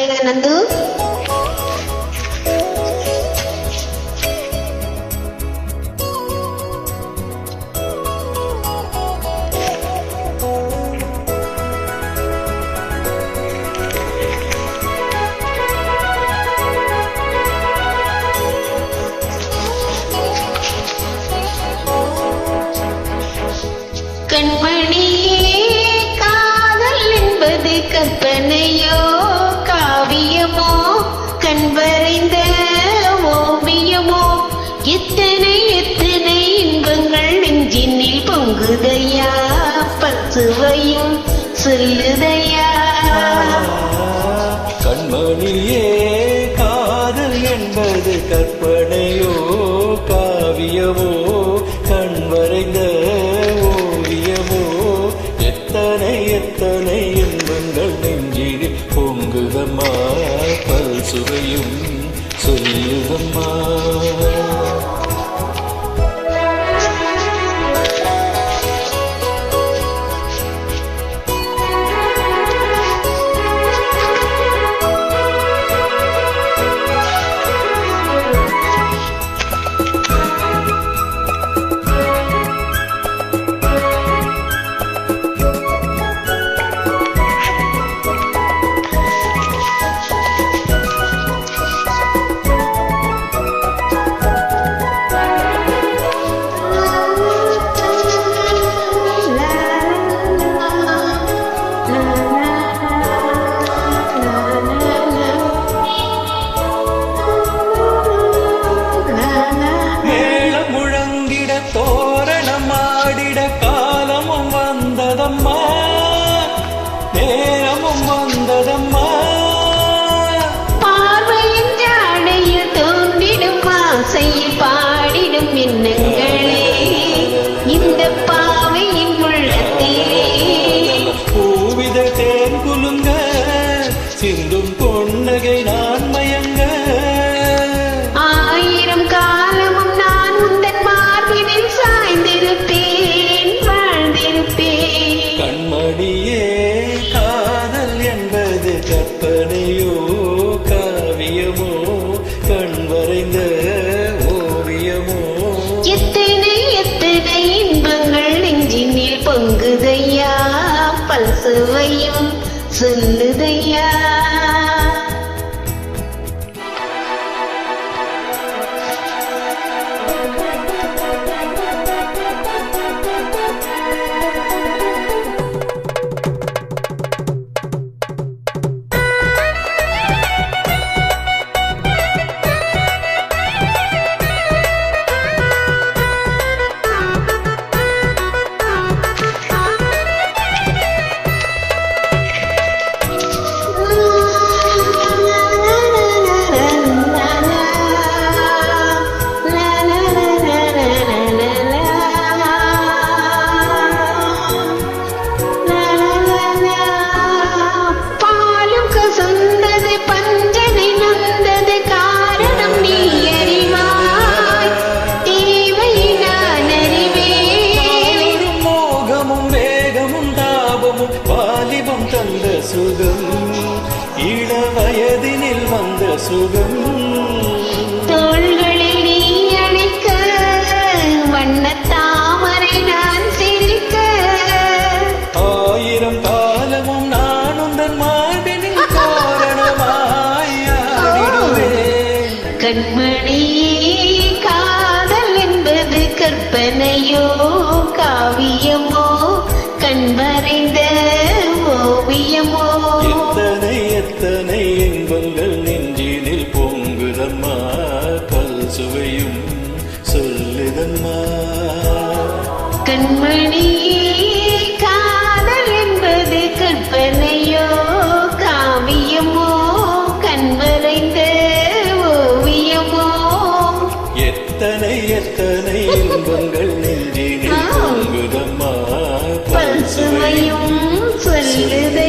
பாடுங்க நந்து. கண்மணியே காதல் என்பது கற்பனையோ காவியமோ கண்வரைந்த ஓவியமோ எத்தனை எத்தனை இன்பங்கள் நெஞ்சினில் பொங்குதையா பசுவையும் சொல்லுதையா. கண்மணியே காதல் என்பது கற்பனையோ காவியமோ கண்வரைந்த எத்தனை எத்தனை இன்பங்கள் நெஞ்சில் பொங்குதம்மா பல் சுவையும் சொல்லுதம்மா. தோரணம் ஆடிட காலமும் வந்ததம்மா நேரமும் வந்ததம்மா. பார்வையின் ஜாடையில் தோன்றிடும் ஆசையில் பாடிடும் எண்ணங்களே இந்த பாவையின் உள்ளத்திலே. பூவித தேன் குலுங்க சிந்தும் பொன்னகை நான் மயங்க ஆயிரம் காலமும் நான் உந்தன் மார்பினில் சாய்ந்திருப்பேன் வாழ்ந்திருப்பேன். கண்மணியே காதல் என்பது கற்பனையோ காவியமோ கண்வரைந்த ஓவியமோ எத்தனை எத்தனை இன்பங்கள் நெஞ்சினில் பொங்குதையா பல் சுவையும் சொல்லுதையா. வாலிபம் தந்த சுகம் இள வயதினில் வந்த சுகம் தோள்களில் நீ அணைக்க வண்ணத்தாமரை நான் சிரிக்க ஆயிரம் காலமும் நான் உந்தன் மார்பினில் காரணமாய் ஆடிடுவேன். கண்மணியே காதல் என்பது கற்பனையோ காவியமோ கண்வரைந்த ஓவியமோ எத்தனை எத்தனை இன்பங்கள் நெஞ்சினில் பொங்குதம்மா பல் சுவையும் சொல்லுதம்மா. கண்மணியே காதல் என்பது கற்பனையோ காவியமோ கண்வரைந்த ஓவியமோ எத்தனை எத்தனை இன்பங்கள் நெஞ்சினில் பொங்குதம்மா பல் சுவையும் சொல்லுதே.